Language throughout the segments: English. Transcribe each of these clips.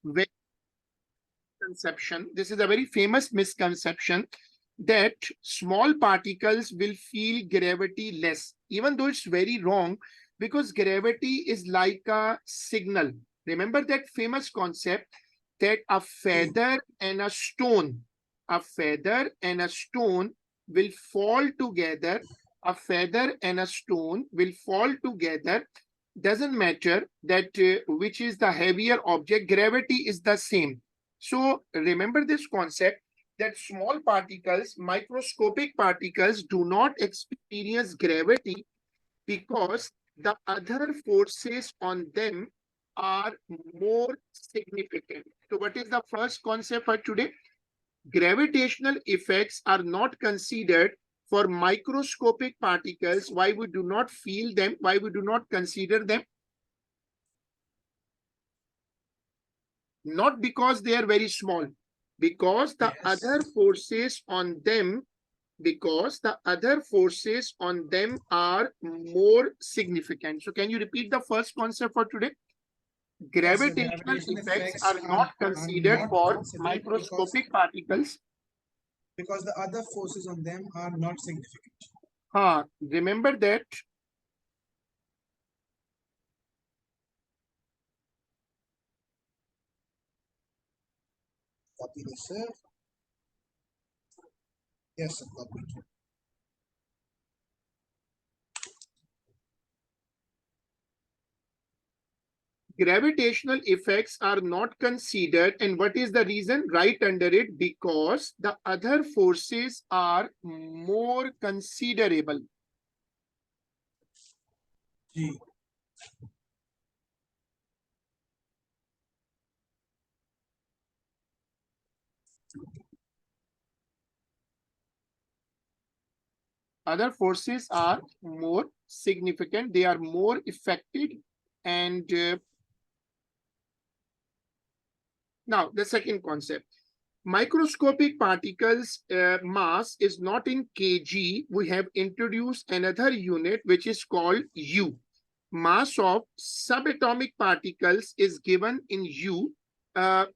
very conception. This is a very famous misconception that small particles will feel gravity less, even though it's very wrong, because gravity is like a signal. Remember that famous concept that a feather and a stone, will fall together. A feather and a stone will fall together. Doesn't matter that which is the heavier object, gravity is the same. So remember this concept that small particles, microscopic particles, do not experience gravity because the other forces on them are more significant. So what is the first concept for today? Gravitational effects are not considered for microscopic particles. Why we do not feel them? Why we do not consider them? Not because they are very small, because the other forces on them, are more significant. So can you repeat the first concept for today? Gravitational effects are not considered for microscopic particles because the other forces on them are not significant. Remember that. Copy this, sir. Yes, sir, copy. Gravitational effects are not considered, and what is the reason? Right under it, because the other forces are more considerable. G. Other forces are more significant, they are more effective, and now the second concept. Microscopic particles mass is not in kg. We have introduced another unit which is called U. Mass of subatomic particles is given in U.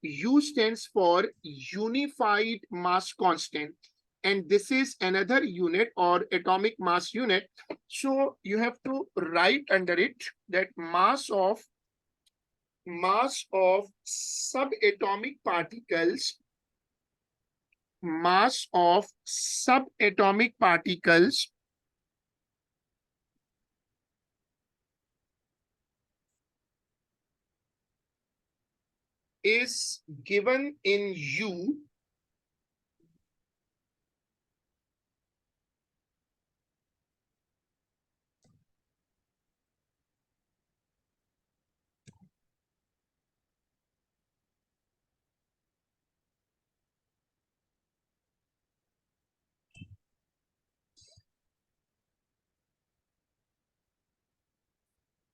U stands for unified mass constant. And this is another unit or atomic mass unit. So you have to write under it that mass of subatomic particles, is given in U.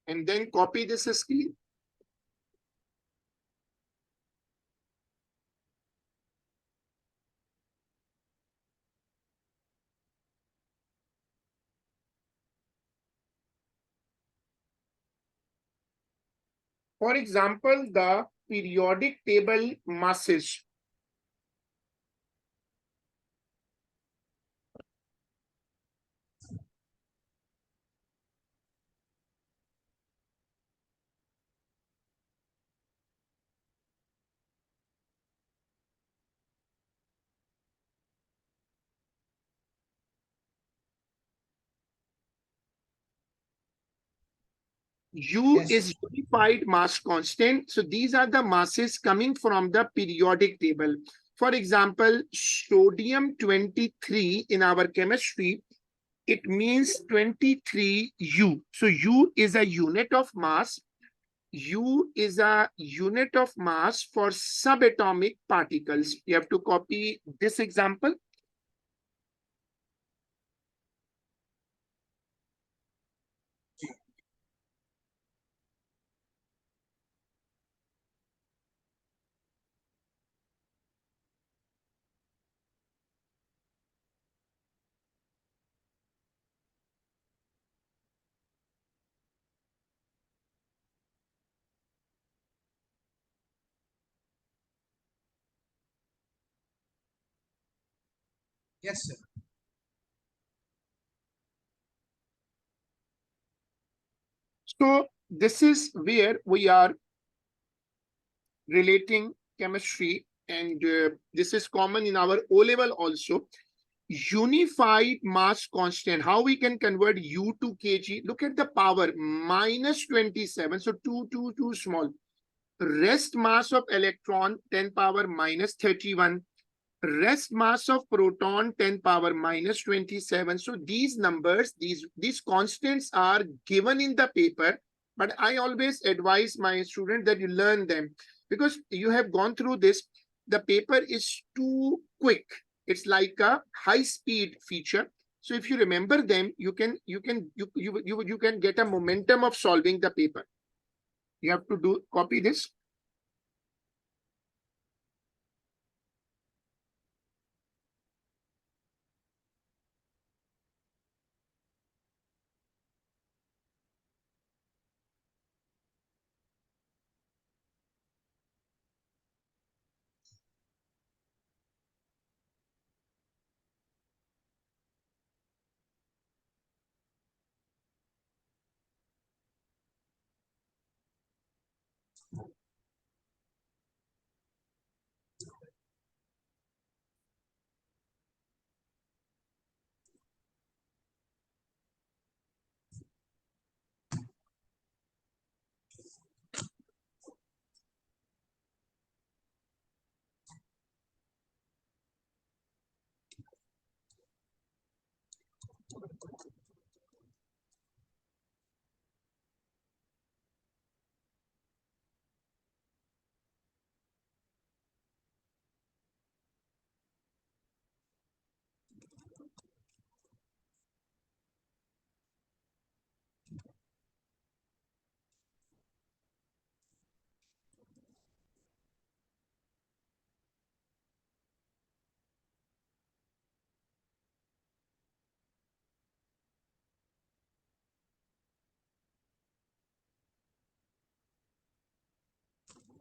And then copy this screen. For example, the periodic table masses. U is unified mass constant. So these are the masses coming from the periodic table. For example, sodium 23 in our chemistry, it means 23 U. So U is a unit of mass. U is a unit of mass for subatomic particles. You have to copy this example. Yes, sir. So this is where we are relating chemistry, and this is common in our O level also. Unified mass constant, how we can convert U to kg? Look at the power, -27. So 2 too small. Rest mass of electron 10 power -31. Rest mass of proton 10 power -27. So these numbers, these constants are given in the paper, but I always advise my student that you learn them, because you have gone through this. The paper is too quick. It's like a high speed feature. So if you remember them, you can get a momentum of solving the paper. You have to do copy this.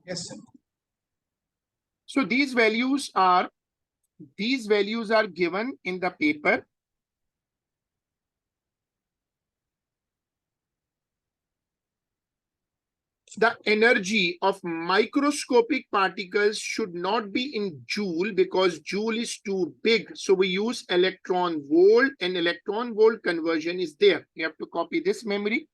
Yes, sir. So these values are given in the paper. The energy of microscopic particles should not be in joule, because joule is too big. So we use electron volt, and electron volt conversion is there. You have to copy this memory.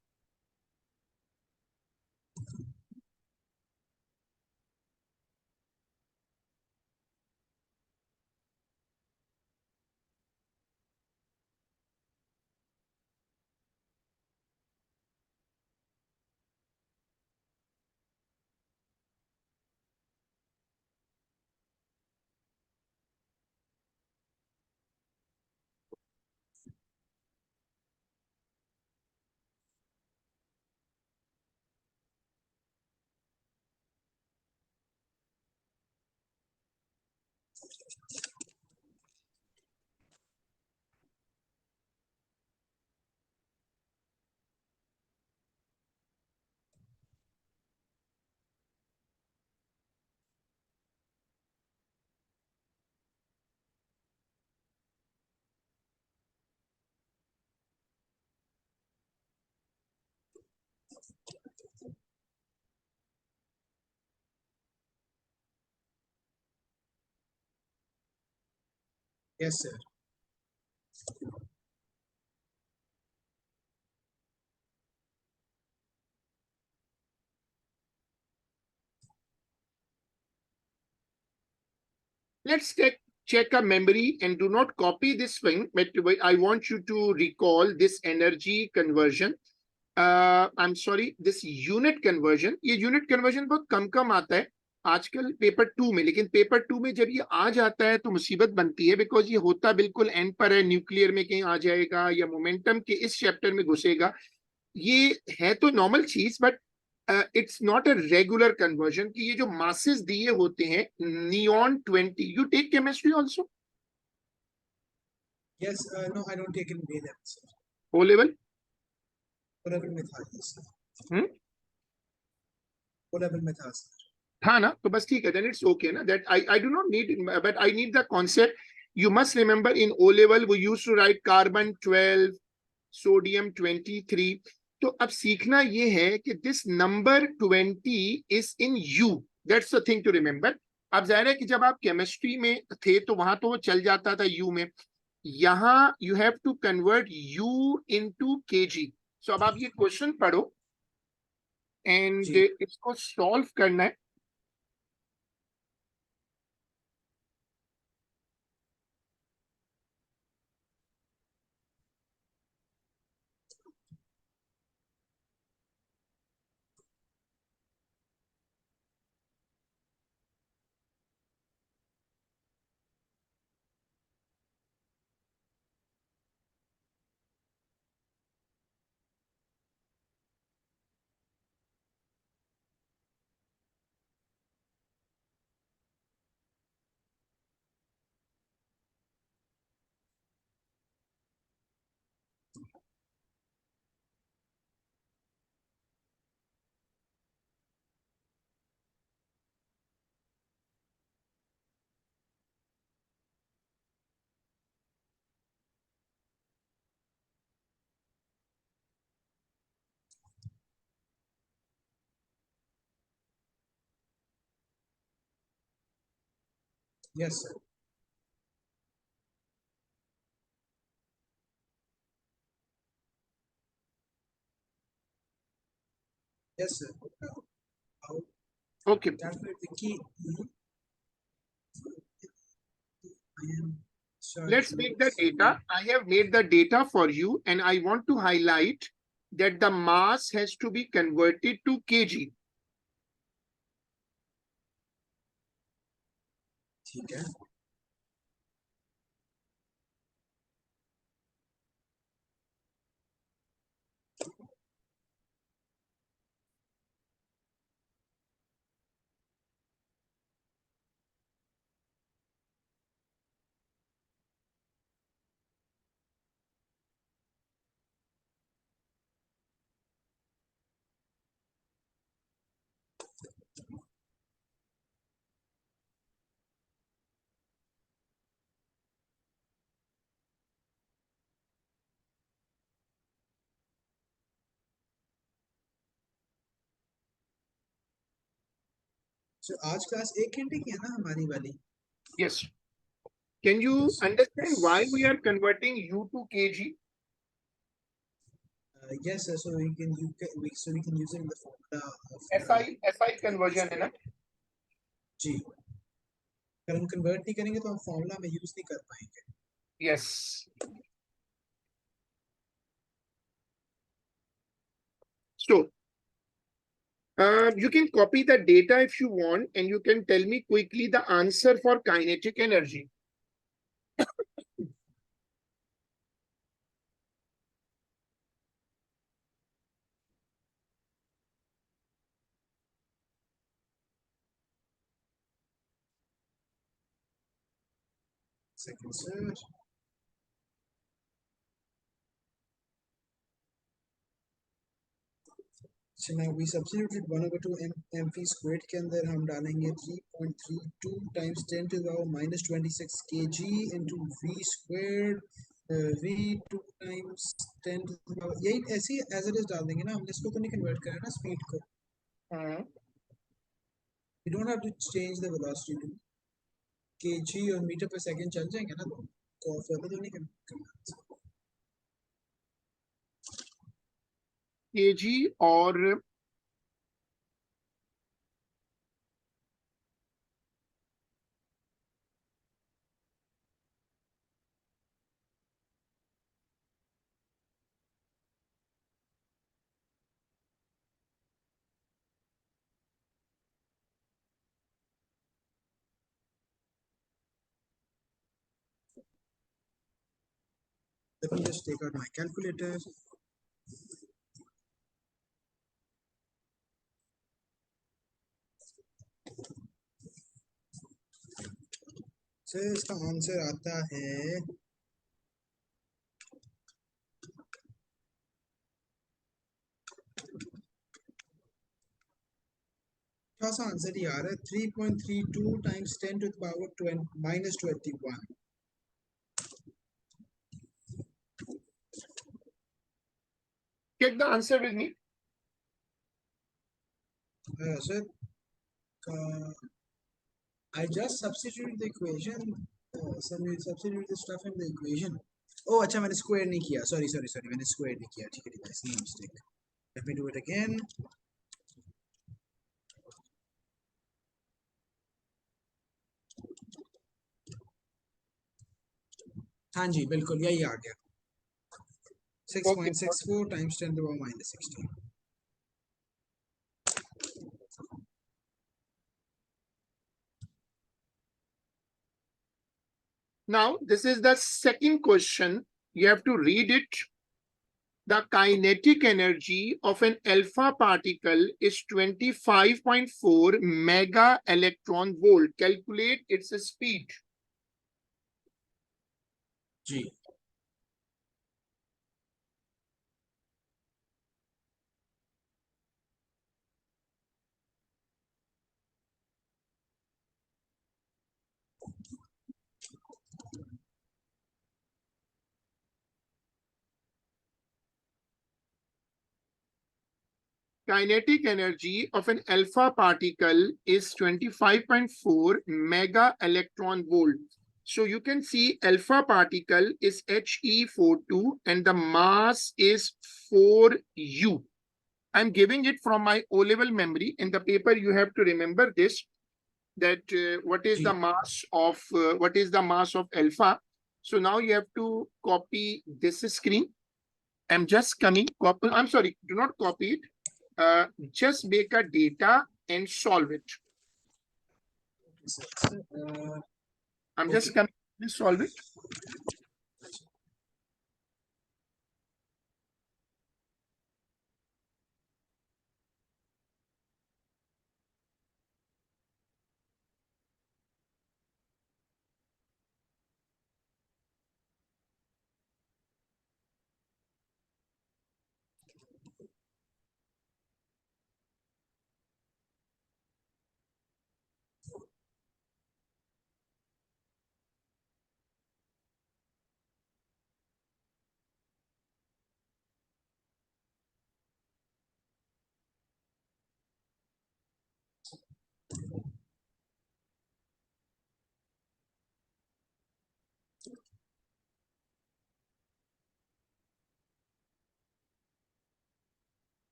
Yes, sir. Let's check a memory, and do not copy this thing, but I want you to recall this energy conversion. I'm sorry, this unit conversion. ये unit conversion बहुत कम आता है आजकल paper 2 में, लेकिन paper 2 में जब ये आ जाता है तो मुसीबत बनती है, बिकॉज ये होता बिल्कुल एंड पर है, न्यूक्लियर में कहीं आ जाएगा या मोमेंटम के इस चैप्टर में घुसेगा. ये है तो नॉर्मल चीज, but it's not a regular conversion. कि ये जो मासेस दिए होते हैं neon 20. You take chemistry also? Yes, no, I don't take in A level, sir. O level? O level में था, yes, sir. हम्म, O level में था, sir. हाँ ना, तो बस ठीक है, देन इट्स ओके ना. That I do not need, but I need the concept. You must remember in O level we used to write carbon 12, sodium 23. तो अब सीखना ये है कि this number 20 is in you. That's the thing to remember. अब जाहिर है कि जब आप केमिस्ट्री में थे तो वहां तो वो चल जाता था यू में. यहाँ u have to convert u into kg. So अब आप ये क्वेश्चन पढ़ो एंड जी इसको सॉल्व करना है. Yes sir yes sir okay. calculate the key. I am sorry. Let's make the data. I have made the data for you and I want to highlight that the mass has to be converted to kg. ठीक है. So आज class 1 घंटे की है ना हमारी वाली. Yes. Can you understand why we are converting u to kg? Yes sir. So we can use it in the formula of SI conversion है ना? जी. अगर हम कन्वर्ट नहीं करेंगे तो हम फॉर्मूला में यूज नहीं कर पाएंगे. Yes. So you can copy the data if you want and you can tell me quickly the answer for kinetic energy. Second sir. So now we substituted 1/2 mv squared के अंदर हम डालेंगे 3.32 times 10 to the power minus 26 kg into v squared v 2 times 10 to the power यही ऐसे ही as it is डाल देंगे ना. हमने इसको तो नहीं कन्वर्ट करा ना स्पीड को. We don't have to change the velocity to kg और मीटर per second चल जाएंगे ना. तो फर्दर तो नहीं करना. kg और Let me just take out my calculator. So इसका आंसर आता है थोड़ा सा आंसर ही आ रहा है 3.32 times 10 to the power minus 21. check the answer with me. Sir, uh, I just substituted the equation. Substitute the stuff in the equation. Oh, अच्छा मैंने square नहीं किया. Sorry. मैंने square नहीं किया. ठीक है, guys. No mistake. Let me do it again. हाँ जी, बिल्कुल यही आ गया. Okay. 6.64 times 10 to the power minus 16. Now, this is the second question. You have to read it. The kinetic energy of an alpha particle is 25.4 mega electron volt. Calculate its speed. जी. Kinetic energy of an alpha particle is 25.4 mega electron volt. So you can see alpha particle is He42 and the mass is 4U. I'm giving it from my O-level memory. In the paper, you have to remember this, that what is जी. the mass of alpha. So now you have to copy this screen. I'm just coming, I'm sorry, do not copy it. Just make a data and solve it. I'm just coming to solve it.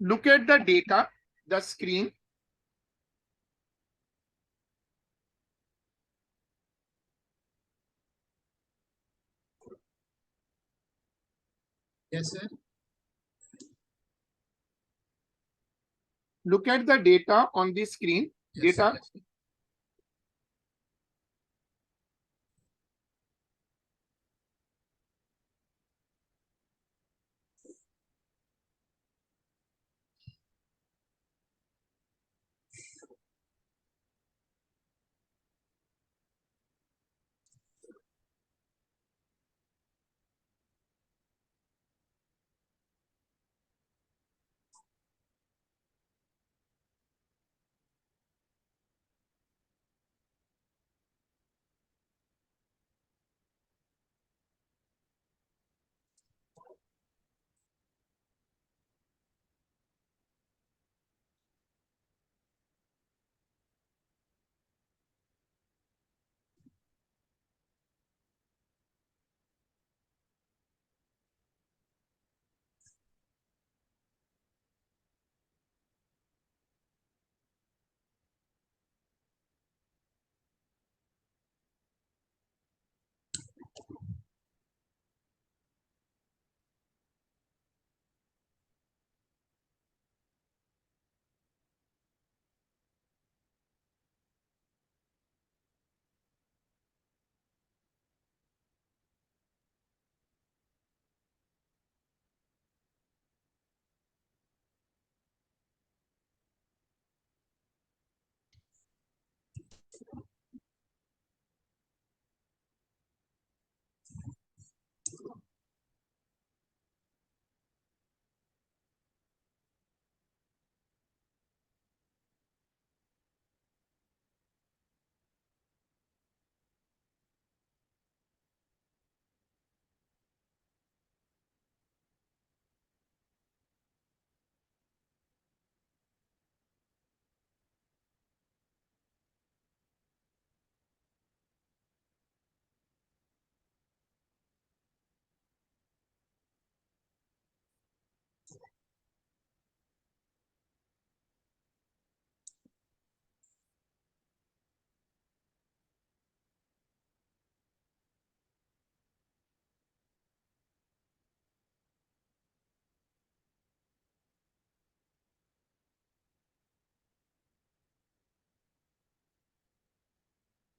Look at the data, the screen. Yes, sir. Look at the data on the screen. Yes, Data. sir.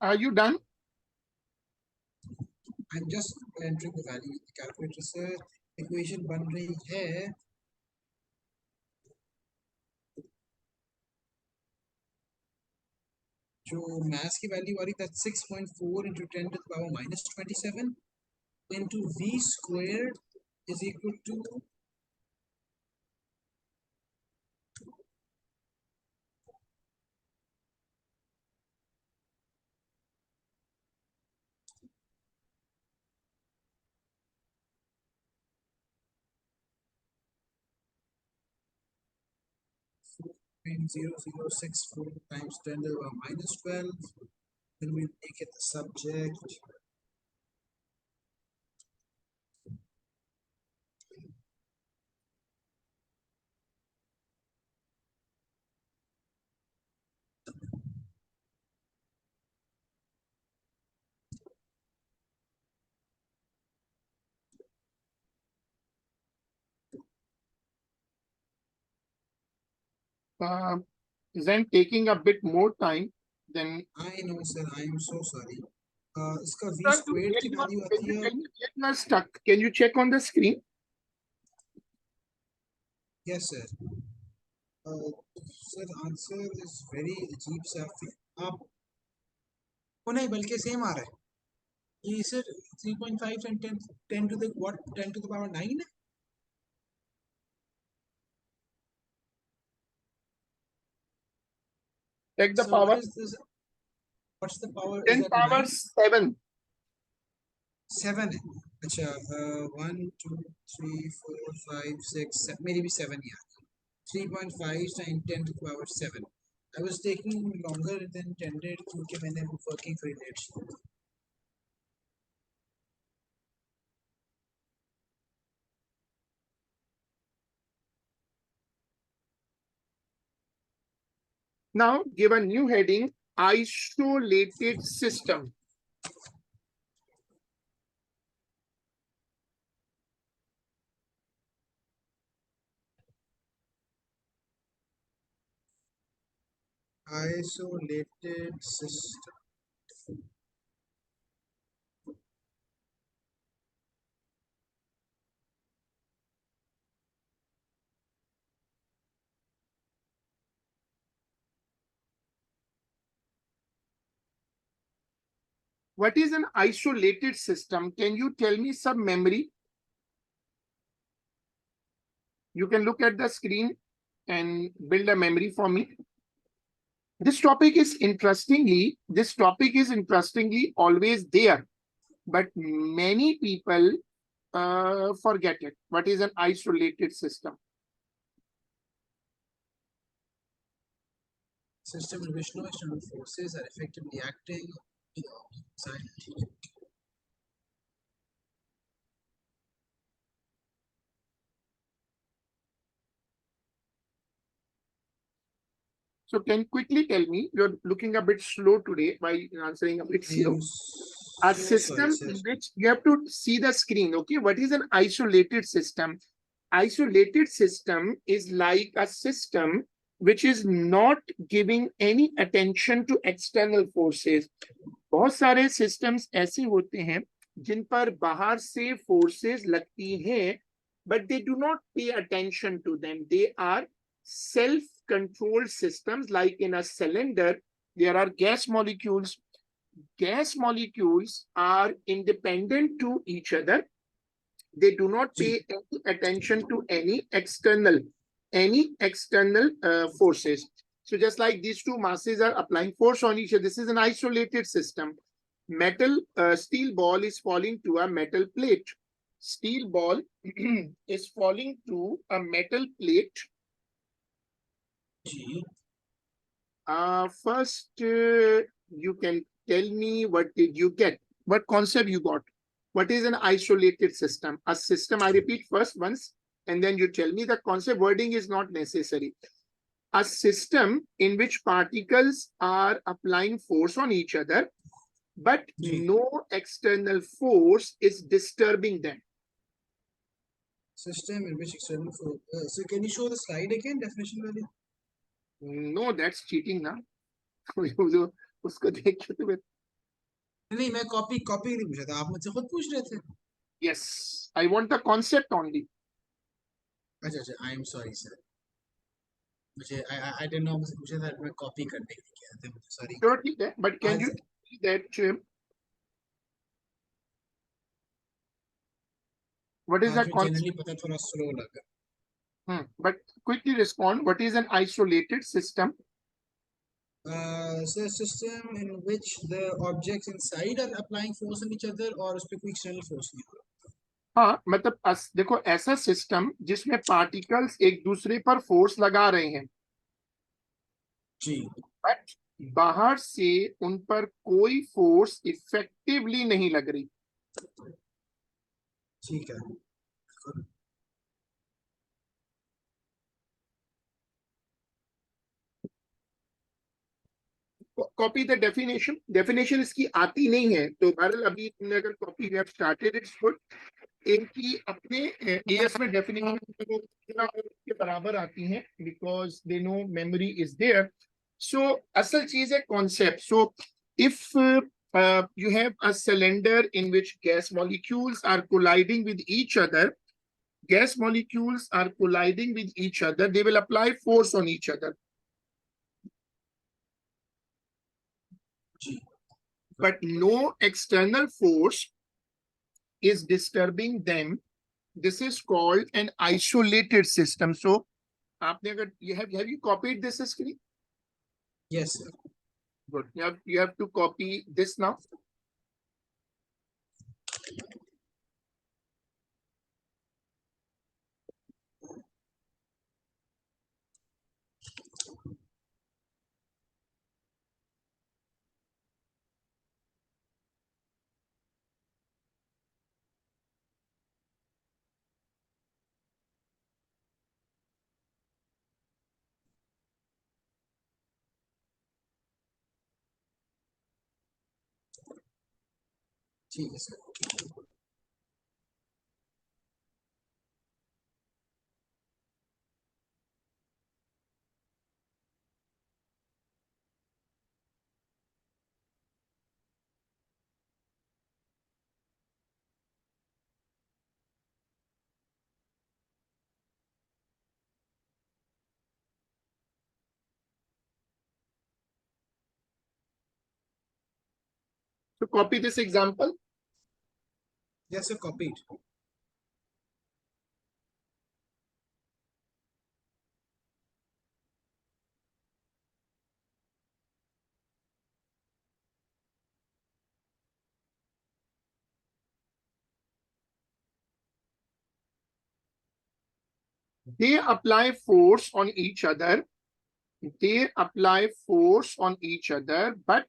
Are you done? I'm just entering the value in the calculator sir. Equation बन रही है. जो mass की value आ रही, that's 6.4 into 10 to the power minus 27 into v squared is equal to 4.0064 times 10 to the power minus 12. Then we make it the subject. Uh, then taking a bit more time, then I know sir, I am so sorry. इसका v sir, squared की value can आती you है. tell me where you are stuck? Can you check on the screen? Yes sir. Sir answer is very अजीब सा. आप वो नहीं बल्कि सेम आ रहा है ये sir. 3.5 and 10 to the what, 10 to the power 9. Check the So what power. is this? What's the power? Is 10 that power 9? 7. 7 है. अच्छा 1 2 3 4 5 6 मेरी भी 7 ही आ रही. 3.5 times 10 to the power 7. I was taking longer than intended क्योंकि मैंने working for late. Now give a new heading, isolated system. Isolated system. What is an isolated system? Can you tell me some memory? You can look at the screen and build a memory for me. This topic is interestingly always there, but many people forget it. What is an isolated system? System in which no external forces are effectively acting silently. So can you quickly tell me, you're looking a bit slow today by answering a bit I slow. am A so sorry, system sir. in which you have to see the screen. Okay, what is an isolated system? Isolated system is like a system which is not giving any attention to external forces. बहुत सारे systems ऐसे होते हैं जिन पर बाहर से forces लगती हैं, but they do not pay attention to them. They are self-controlled systems, like in a cylinder. there are gas molecules. Gas molecules are independent to each other. They do not ji, pay any attention to any external forces. So just like these two masses are applying force on each other, this is an isolated system. Metal steel ball is falling to a metal plate. Steel ball is falling to a metal plate. Ji. First, you can tell me what did you get? What concept you got? What is an isolated system? A system, I repeat first once, and then you tell me the concept. Wording is not necessary. A system in which particles are applying force on each other, but ji. no external force is disturbing them. System in which external force. So can you show the slide again, definition वाली? No, that's cheating now. उसको देख के तो नहीं, मैं copy copy नहीं पूछा था, आप मुझसे खुद पूछ रहे थे. yes, I want the concept only. अच्छा अच्छा, आई एम सॉरी सर. मुझे आई डिडंट नो, मुझसे पूछा था, मैं कॉपी करने के लिए किया था, मुझे सॉरी. Sure, ठीक है, but can आज you tell me that what is the आज में concept? जनरली पता थोड़ा स्लो लगा. But quickly respond. What is an isolated system? So a system in which the objects inside are applying force on each other और उस पे कोई external force नहीं हो रहा. हाँ, मतलब देखो ऐसा सिस्टम जिसमें पार्टिकल्स एक दूसरे पर फोर्स लगा रहे हैं, जी, बट बाहर से उन पर कोई फोर्स इफेक्टिवली नहीं लग रही. ठीक है. Copy the definition. डेफिनेशन इसकी आती नहीं है, तो बहरहाल अभी तुमने अगर copy have started it's good. इनकी अपने एएस में डेफिनेशन के बराबर आती हैं because they no memory is there. So असल चीज है concept. So if you have a cylinder in which gas molecules are colliding with each other, gas molecules are colliding with each other, they will apply force on each other, जी. but no external force is disturbing them. This is called an isolated system. So आपने अगर have you copied this screen? Yes sir. Good. You have to copy this now. ठीक है sir. So copy this example. Yes sir, copied. They apply force on each other. They apply force on each other, but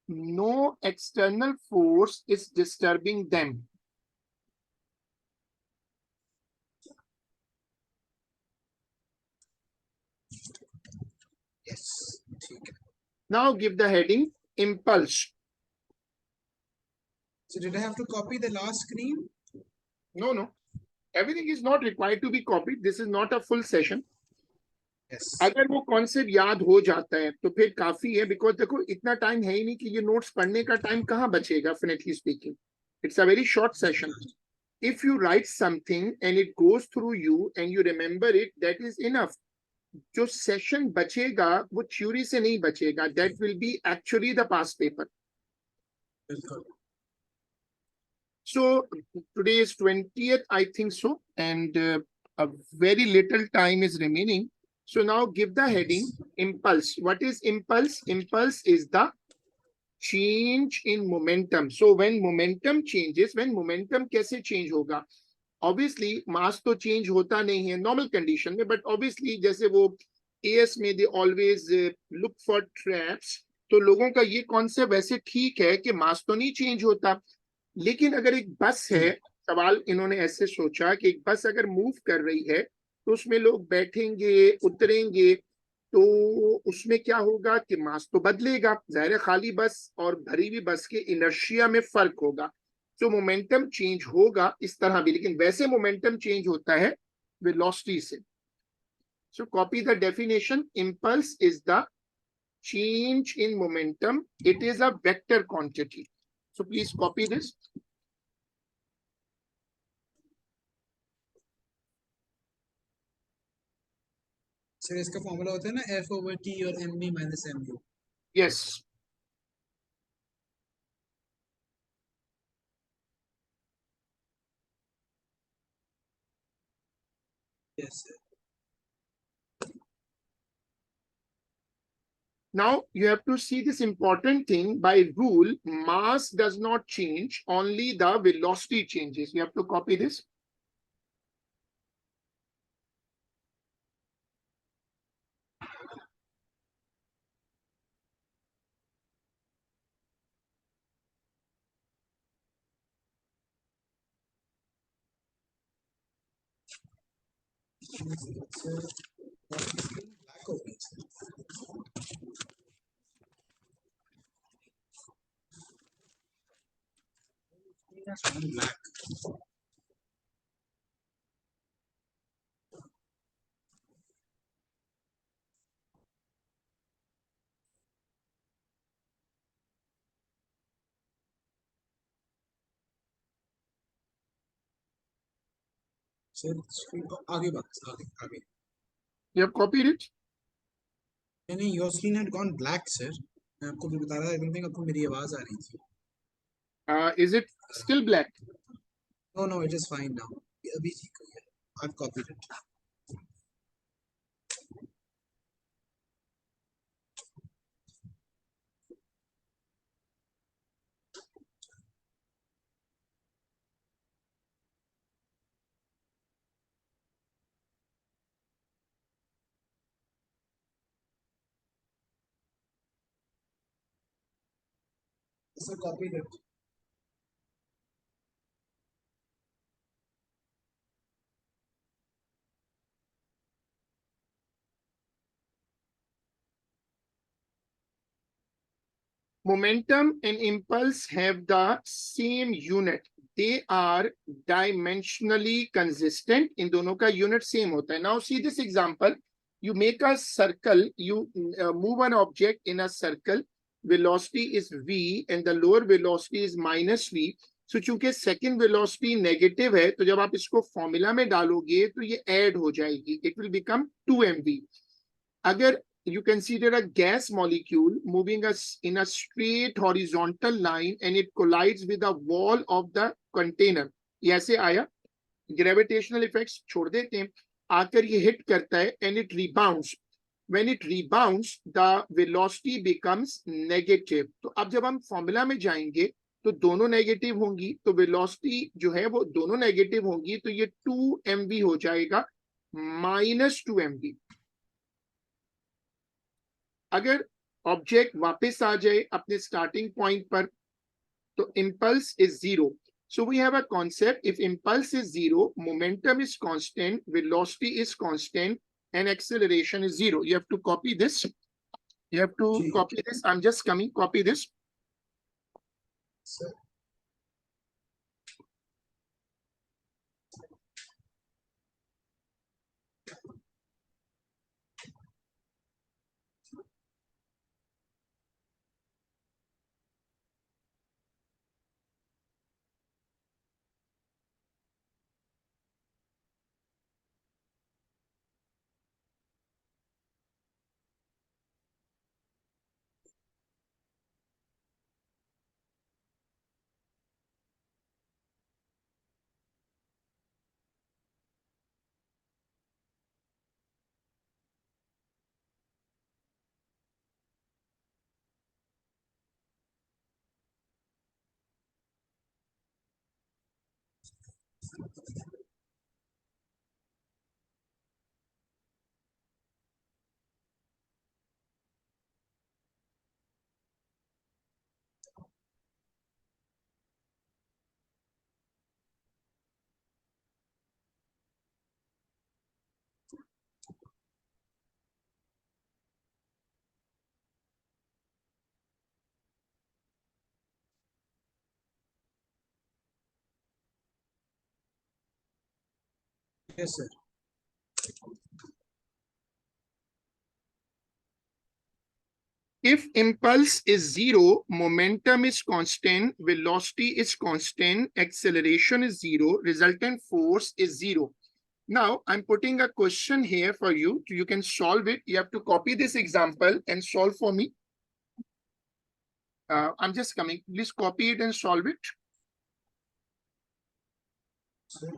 no external force is disturbing them. Yes, ठीक है. Now give the heading impulse. So did I have to copy the last screen? No, no. Everything is not required to be copied. This is not a full session. Yes. अगर वो concept याद हो जाता है तो फिर काफी है, बिकॉज देखो इतना टाइम है ही नहीं कि ये नोट्स पढ़ने का टाइम कहाँ बचेगा. Frankly speaking, it's a very short session. If you write something and it goes through you and you remember it, that is enough. जो सेशन बचेगा वो थ्योरी से नहीं बचेगा, that will be actually the pass paper. बिल्कुल. So today is 20th, I think so, and a very little time is remaining. So now give the heading impulse. What is impulse? Impulse is the change in momentum. So when momentum changes, when momentum कैसे change होगा? Obviously mass तो change होता नहीं है normal condition में, but obviously जैसे वो AS में they always look for traps. तो लोगों का ये कॉन्सेप्ट वैसे ठीक है कि मास तो नहीं चेंज होता, लेकिन अगर एक बस है, सवाल इन्होंने ऐसे सोचा कि एक बस अगर मूव कर रही है तो उसमें लोग बैठेंगे उतरेंगे, तो उसमें क्या होगा कि मास तो बदलेगा, जाहिर है खाली बस और भरी हुई बस के इनर्शिया में फर्क होगा, तो मोमेंटम चेंज होगा इस तरह भी, लेकिन वैसे मोमेंटम चेंज होता है वेलोसिटी से. सो copy the definition. Impulse is the change in momentum. It is a vector quantity. So please copy this. Sir इसका फॉर्मूला होता है ना F/T और mv minus mu. Yes. Yes sir. Now you have to see this important thing. By rule, mass does not change, only the velocity changes. You have to copy this. Sir black हो गई sir. Black. Sir screen आगे बात आगे आगे. You have copied it. नहीं your screen had gone black sir. मैं आपको भी बता रहा था, आई डोंट थिंक आपको मेरी आवाज आ रही थी. Is it still black? No no it is fine now. अभी ठीक हो गया. I have copied it. Sir copied it. Momentum and impulse have the same unit. They are dimensionally consistent. In दोनों का unit same होता है. Now see this example. You make a circle. You move an object in a circle. Velocity is v and the lower velocity is minus v. So चूंकि second velocity negative है, तो जब आप इसको formula में डालोगे तो ये add हो जाएगी. It will become 2mv. अगर you consider a gas molecule moving us in a straight horizontal line and it collides with the wall of the container. ये ऐसे आया, gravitational effects छोड़ देते हैं, आकर ये hit करता है and it rebounds. When it rebounds, the velocity becomes negative. तो अब जब हम फॉर्मूला में जाएंगे तो दोनों नेगेटिव होंगी, तो वेलोसिटी जो है वो दोनों नेगेटिव होंगी, तो ये 2mv हो जाएगा -2mv. अगर ऑब्जेक्ट वापस आ जाए अपने स्टार्टिंग पॉइंट पर तो impulse is zero. So we have a concept: if impulse is zero, momentum is constant, velocity is constant, and acceleration is zero. You have to copy this. You have to जी copy this. I'm just coming. Copy this. Sir. Yes, sir. If impulse is zero, momentum is constant, velocity is constant, acceleration is zero, resultant force is zero. Now, I'm putting a question here for you. You can solve it. You have to copy this example and solve for me. I'm just coming. Please copy it and solve it. Sir.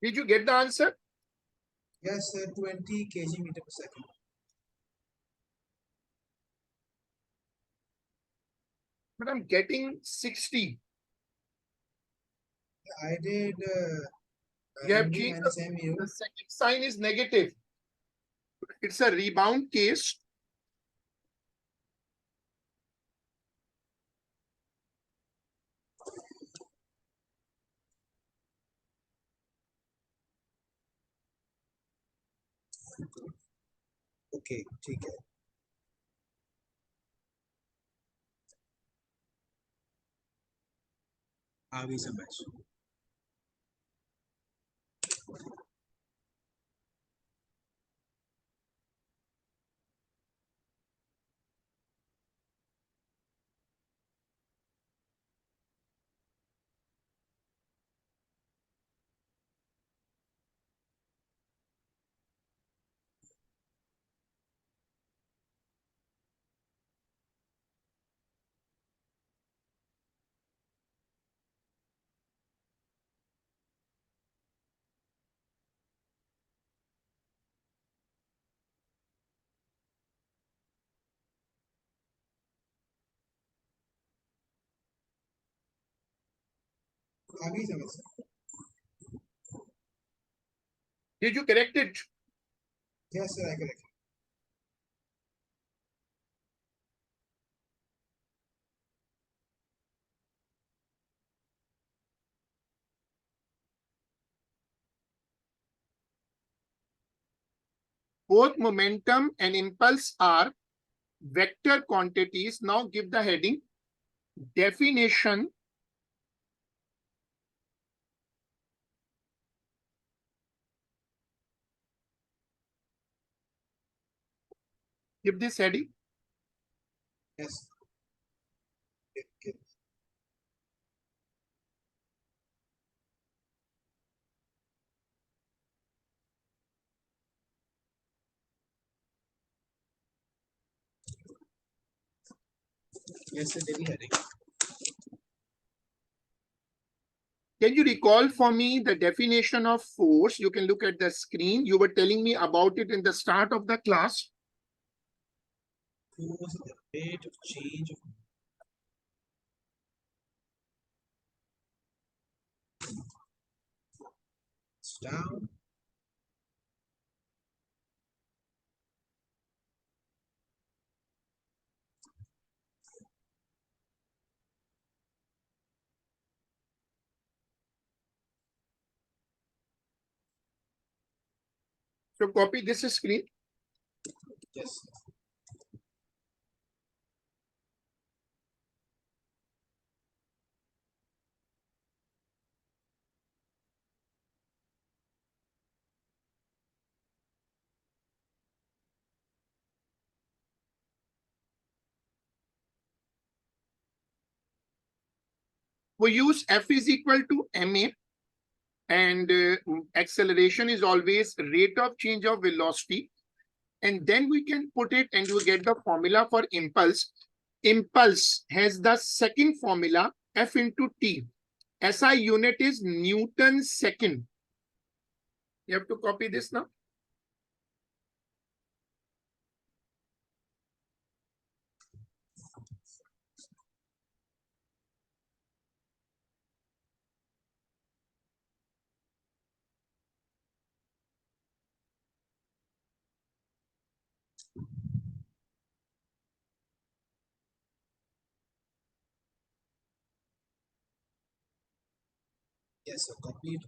Did you get the answer? Yes, sir. 20 kg meter per second. But I'm getting 60. I did You have MV changed minus MU. the second sign is negative. It's a rebound case. Okay, ठीक है. आ गई समझ. आ गई समझ. Did you correct it? Yes, sir. I correct. Both momentum and impulse are vector quantities. Now give the heading definition. Give this heading. Yes. Okay. Yes, sir, daily heading. Can you recall for me the definition of force? You can look at the screen. You were telling me about it in the start of the class. Force is the rate of change of down. So copy this screen. Yes. We use F is equal to ma, and acceleration is always rate of change of velocity. And then we can put it and you get the formula for impulse. Impulse has the second formula, F into T. SI unit is Newton second. You have to copy this now. Yes, sir, copied.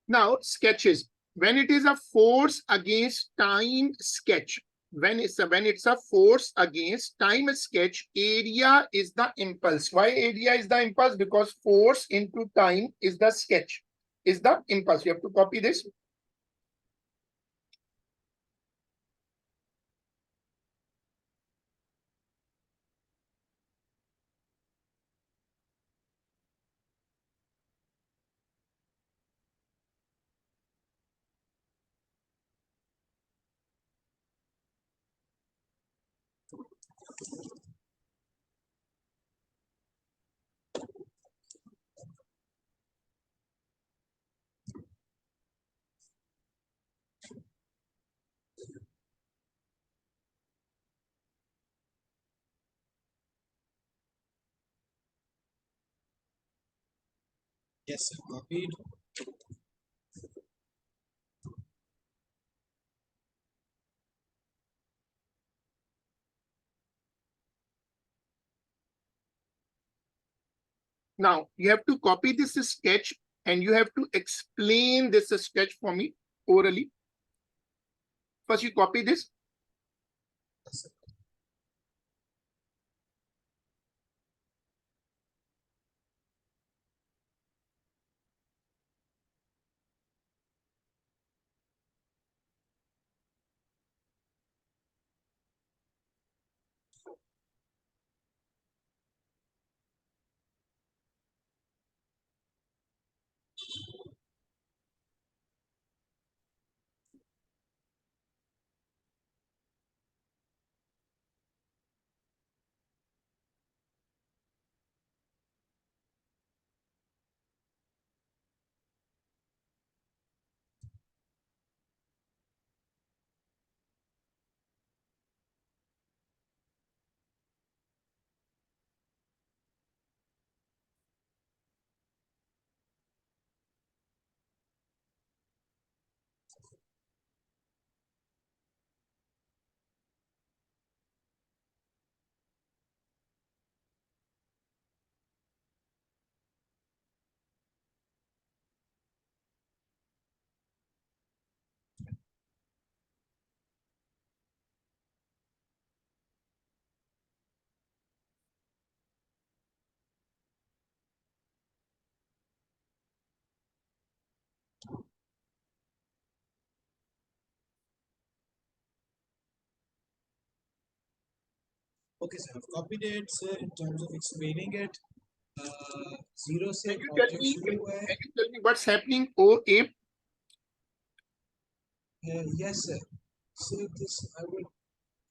Now, sketches. When it is a force against time sketch, when it's a force against time sketch, area is the impulse. Why area is the impulse? Because force into time is the sketch, is the impulse. You have to copy this. Yes, sir, copied. Now, you have to copy this sketch and you have to explain this sketch for me orally. First, you copy this. Yes, sir. Okay, sir, I've copied it, sir, in terms of explaining it. Zero से Can you tell object me, शुरू हुआ है. can you tell me what's happening? OA. Yes, sir. So this, I would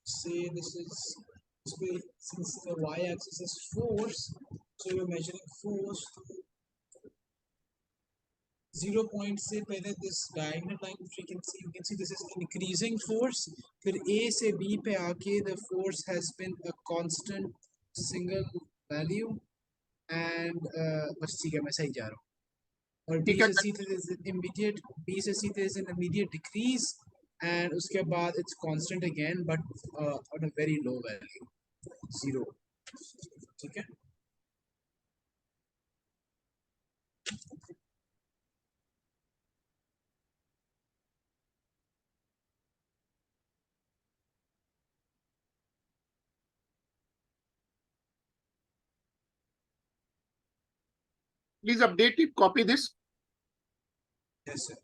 say this is, since the y-axis is force, so we're measuring force to 0 point से पहले this diagonal line which you can see this is increasing force. फिर A से B पे आके the force has been a constant single value and बस ठीक है मैं सही जा रहा हूँ. और B ठीक है. से C there is an immediate, B से C there is an immediate decrease and उसके बाद it's constant again but on a very low value, 0. ठीक है. Please update it. Copy this. Yes, sir.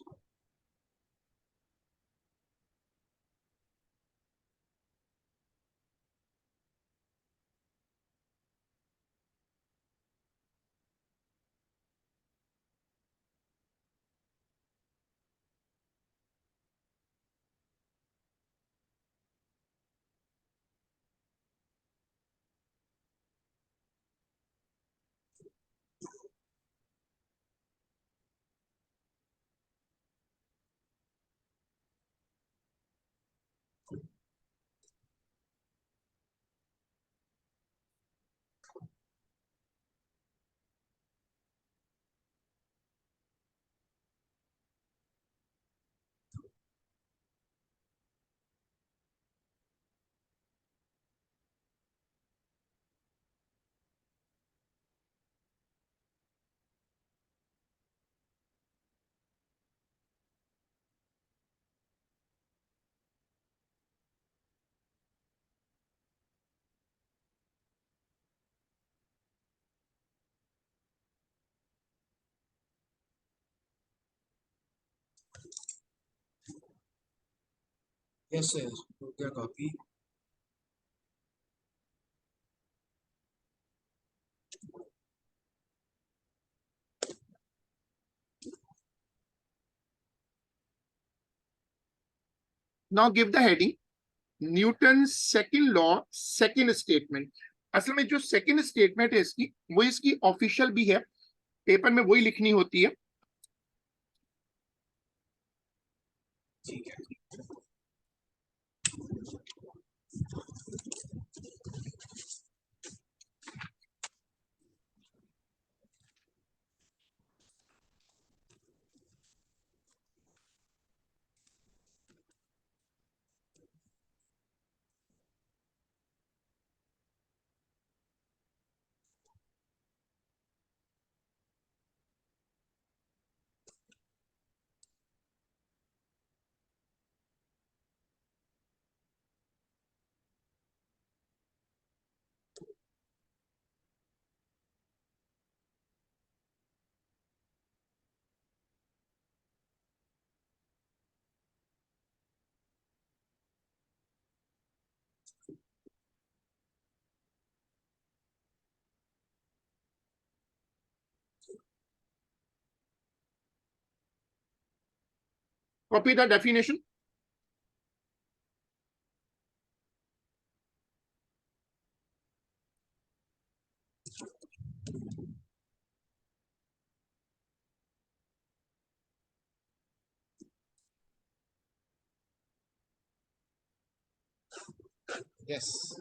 Yes, sir. हो गया copy. Now give the heading Newton's second law, second statement. असल में जो second statement है इसकी, वो इसकी ऑफिशियल भी है, पेपर में वही लिखनी होती है. ठीक है. Copy the definition. Yes.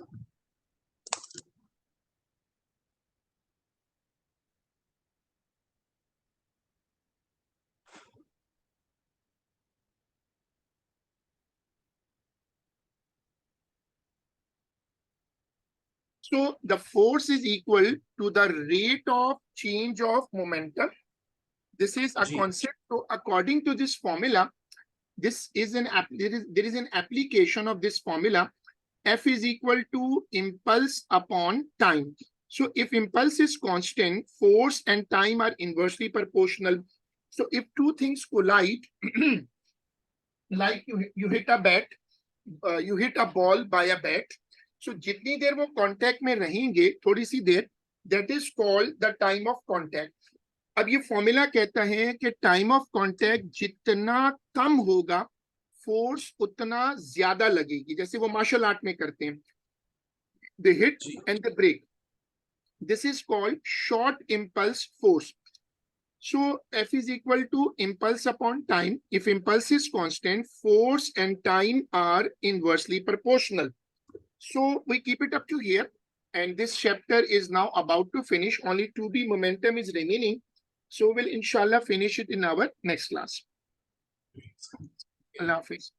So the force is equal to the rate of change of momentum. This is a ji. concept. So according to this formula, this is there is an application of this formula. F is equal to impulse upon time. So if impulse is constant, force and time are inversely proportional. So if two things collide, like you hit a bat, you hit a ball by a bat, so जितनी देर वो contact में रहेंगे, थोड़ी सी देर, that is called the time of contact. अब ये formula कहता है कि टाइम ऑफ कांटेक्ट जितना कम होगा, फोर्स उतना ज्यादा लगेगी. जैसे वो मार्शल आर्ट में करते हैं, the hit and the break. This is called short impulse force. So F is equal to impulse upon time. If impulse is constant, force and time are inversely proportional. So we keep it up to here. And this chapter is now about to finish. Only 2B momentum is remaining. So we'll inshallah finish it in our next class. Allah Hafiz.